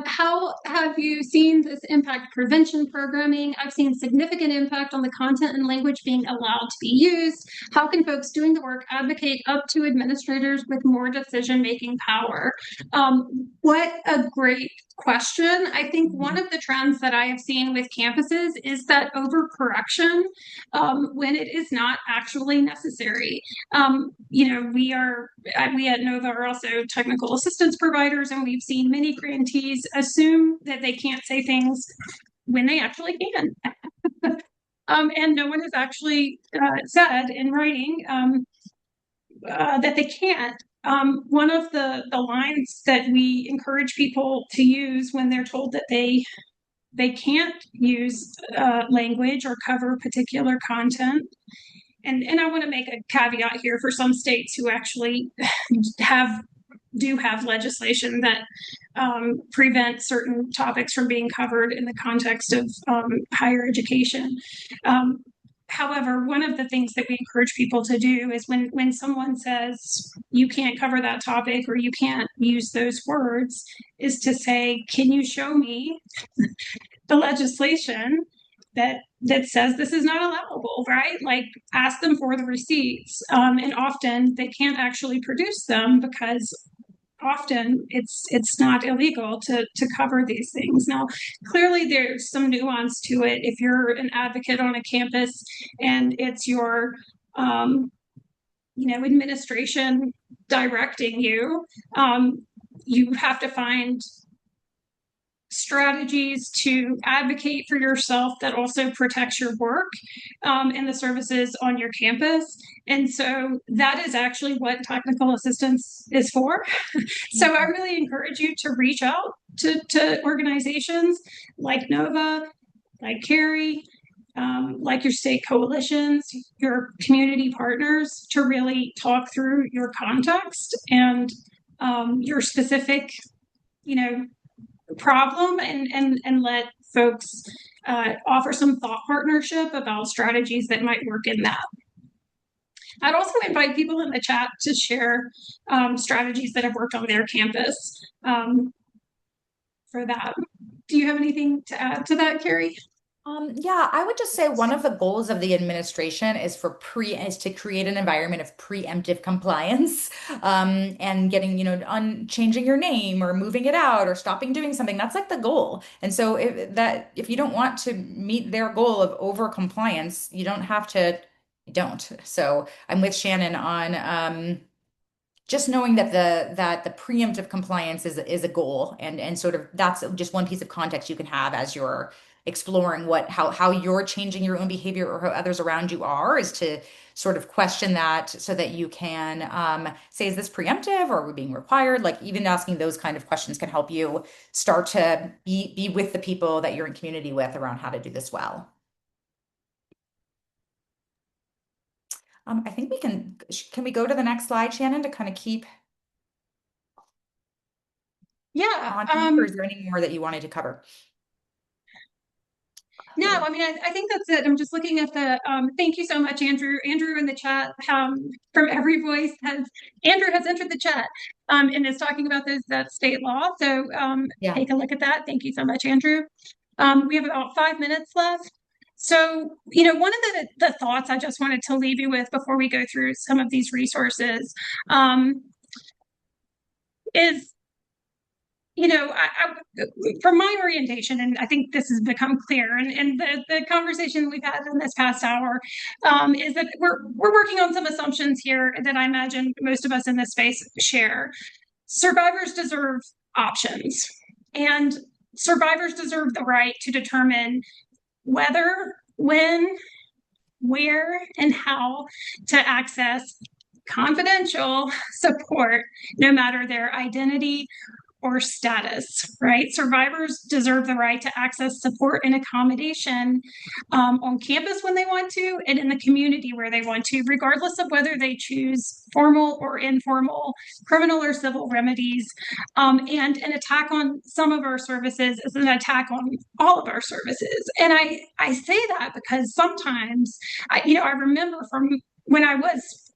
How have you seen this impact prevention programming? I've seen significant impact on the content and language being allowed to be used. How can folks doing the work advocate up to administrators with more decision-making power? What a great question. I think one of the trends that I have seen with campuses is that overcorrection when it is not actually necessary. We at Nova are also technical assistance providers, and we've seen many grantees assume that they can't say things when they actually can. And no one has actually said in writing that they can't. One of the lines that we encourage people to use when they're told that they can't use language or cover particular content, and I want to make a caveat here for some states who actually do have legislation that prevent certain topics from being covered in the context of higher education. However, one of the things that we encourage people to do is when someone says you can't cover that topic or you can't use those words, is to say, can you show me the legislation that says this is not allowable, right? Like, ask them for the receipts, and often they can't actually produce them because often it's not illegal to cover these things. Now, clearly there's some nuance to it. If you're an advocate on a campus and it's your administration directing you, you have to find strategies to advocate for yourself that also protects your work and the services on your campus. And so that is actually what technical assistance is for. So I really encourage you to reach out to organizations like Nova, like Carrie, like your state coalitions, your community partners, to really talk through your context and your specific, problem, and let folks offer some thought partnership about strategies that might work in that. I'd also invite people in the chat to share strategies that have worked on their campus for that. Do you have anything to add to that, Carrie? Yeah, I would just say one of the goals of the administration is to create an environment of preemptive compliance, and getting, changing your name or moving it out or stopping doing something. That's like the goal. And so if you don't want to meet their goal of over compliance, you don't. So I'm with Shannon on, just knowing that the preemptive compliance is a goal, and sort of that's just one piece of context you can have as you're exploring how you're changing your own behavior or how others around you are, is to sort of question that so that you can say, is this preemptive or are we being required? Like, even asking those kind of questions can help you start to be with the people that you're in community with around how to do this well. I think can we go to the next slide, Shannon, to kind of keep Yeah. on, or is there any more that you wanted to cover? No, I mean, I think that's it. I'm just looking at the, thank you so much, Andrew. Andrew in the chat, from Every Voice Andrew has entered the chat, and is talking about that state law. So, Yeah. take a look at that. Thank you so much, Andrew. We have about 5 minutes left. So, one of the thoughts I just wanted to leave you with before we go through some of these resources, is from my orientation, and I think this has become clear, and the conversation we've had in this past hour, is that we're working on some assumptions here that I imagine most of us in this space share. Survivors deserve options, and survivors deserve the right to determine whether, when, where, and how to access confidential support, no matter their identity or status, right? Survivors deserve the right to access support and accommodation on campus when they want to, and in the community where they want to, regardless of whether they choose formal or informal, criminal or civil remedies. And an attack on some of our services is an attack on all of our services. And I say that because sometimes, I remember from when I was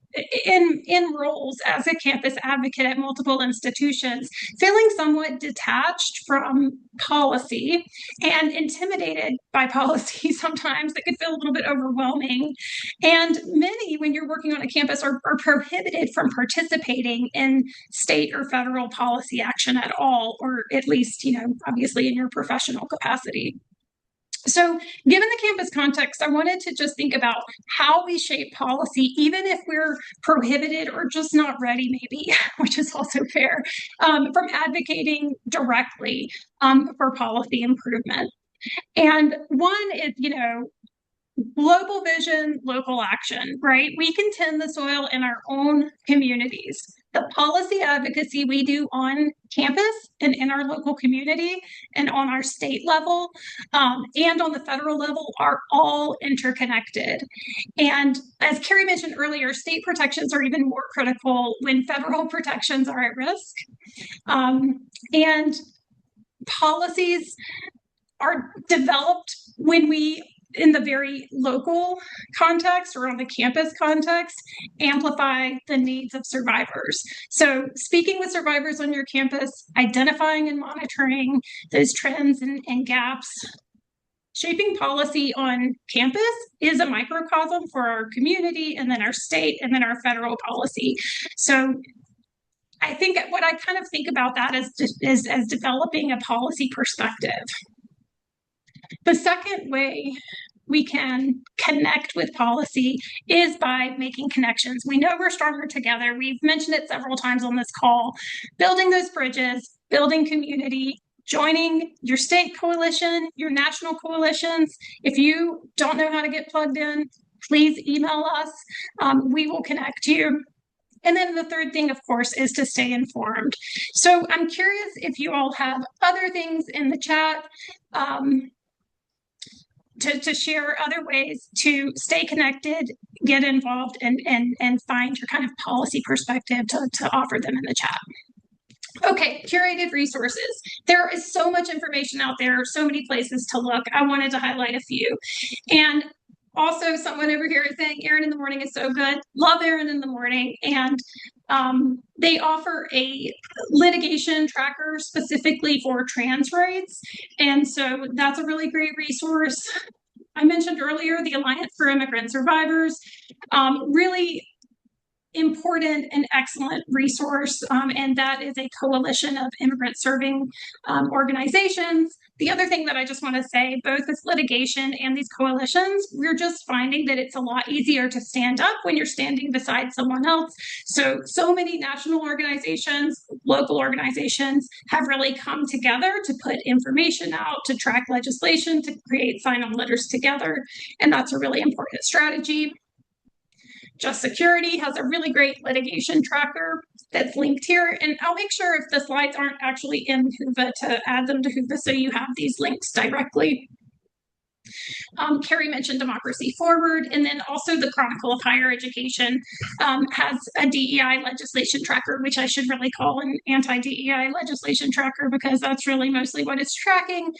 in roles as a campus advocate at multiple institutions, feeling somewhat detached from policy and intimidated by policy sometimes that could feel a little bit overwhelming. And many, when you're working on a campus, are prohibited from participating in state or federal policy action at all, or at least, obviously in your professional capacity. So, given the campus context, I wanted to just think about how we shape policy, even if we're prohibited or just not ready, maybe, which is also fair, from advocating directly for policy improvement. And one is, global vision, local action, right? We can tend the soil in our own communities. The policy advocacy we do on campus and in our local community and on our state level and on the federal level are all interconnected. And as Carrie mentioned earlier, state protections are even more critical when federal protections are at risk. And policies are developed when we, in the very local context or on the campus context, amplify the needs of survivors. So speaking with survivors on your campus, identifying and monitoring those trends and gaps, shaping policy on campus is a microcosm for our community and then our state and then our federal policy. So I think what I kind of think about that is as developing a policy perspective. The second way we can connect with policy is by making connections. We know we're stronger together. We've mentioned it several times on this call. Building those bridges, building community, joining your state coalition, your national coalitions. If you don't know how to get plugged in, please email us. We will connect you. And then the third thing, of course, is to stay informed. So I'm curious if you all have other things in the chat to share, other ways to stay connected, get involved, and find your kind of policy perspective to offer them in the chat. Okay, curated resources. There is so much information out there, so many places to look. I wanted to highlight a few. And also, someone over here is saying Erin in the Morning is so good. Love Erin in the Morning. And they offer a litigation tracker specifically for trans rights. And so that's a really great resource. I mentioned earlier the Alliance for Immigrant Survivors, really important and excellent resource, and that is a coalition of immigrant serving organizations. The other thing that I just want to say, both with litigation and these coalitions, we're just finding that it's a lot easier to stand up when you're standing beside someone else. So many national organizations, local organizations have really come together to put information out, to track legislation, to create sign-on letters together, and that's a really important strategy. Just Security has a really great litigation tracker that's linked here. And I'll make sure if the slides aren't actually in Whova to add them to Whova so you have these links directly. Carrie mentioned Democracy Forward, and then also the Chronicle of Higher Education has a DEI legislation tracker, which I should really call an anti-DEI legislation tracker because that's really mostly what it's tracking.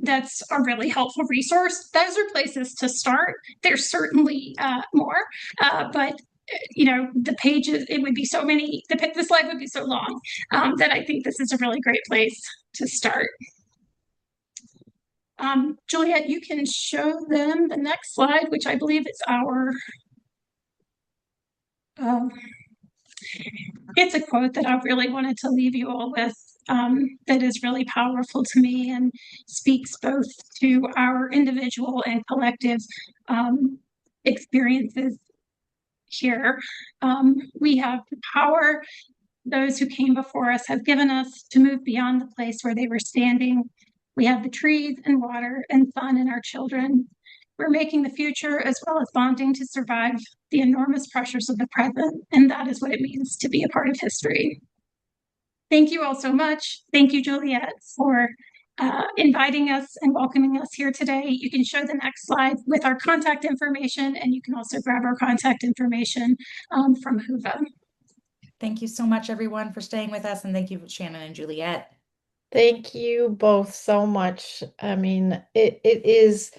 That's a really helpful resource. Those are places to start. There's certainly more, but the pages, it would be so many, the slide would be so long that I think this is a really great place to start. Juliet, you can show them the next slide, which I believe is our, um, it's a quote that I really wanted to leave you all with that is really powerful to me and speaks both to our individual and collective experiences here. We have the power those who came before us have given us to move beyond the place where they were standing. We have the trees and water and sun in our children. We're making the future as well as bonding to survive the enormous pressures of the present, and that is what it means to be a part of history. Thank you all so much. Thank you, Juliet, for inviting us and welcoming us here today. You can show the next slide with our contact information, and you can also grab our contact information from Huva. Thank you so much, everyone, for staying with us, and thank you, Shannon and Juliet. Thank you both so much. I mean, it is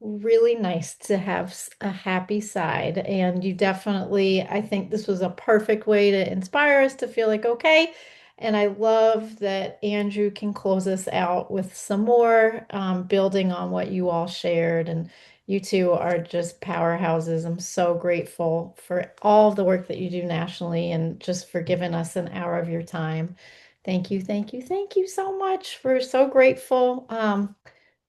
really nice to have a happy side, and you definitely, I think this was a perfect way to inspire us to feel like, okay. And I love that Andrew can close us out with some more, building on what you all shared. And you two are just powerhouses. I'm so grateful for all of the work that you do nationally and just for giving us an hour of your time. Thank you, thank you, thank you so much. We're so grateful.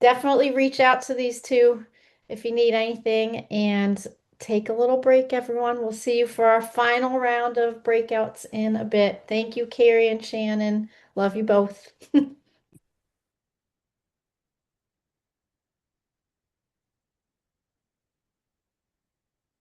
Definitely reach out to these two if you need anything and take a little break, everyone. We'll see you for our final round of breakouts in a bit. Thank you, Carrie and Shannon. Love you both.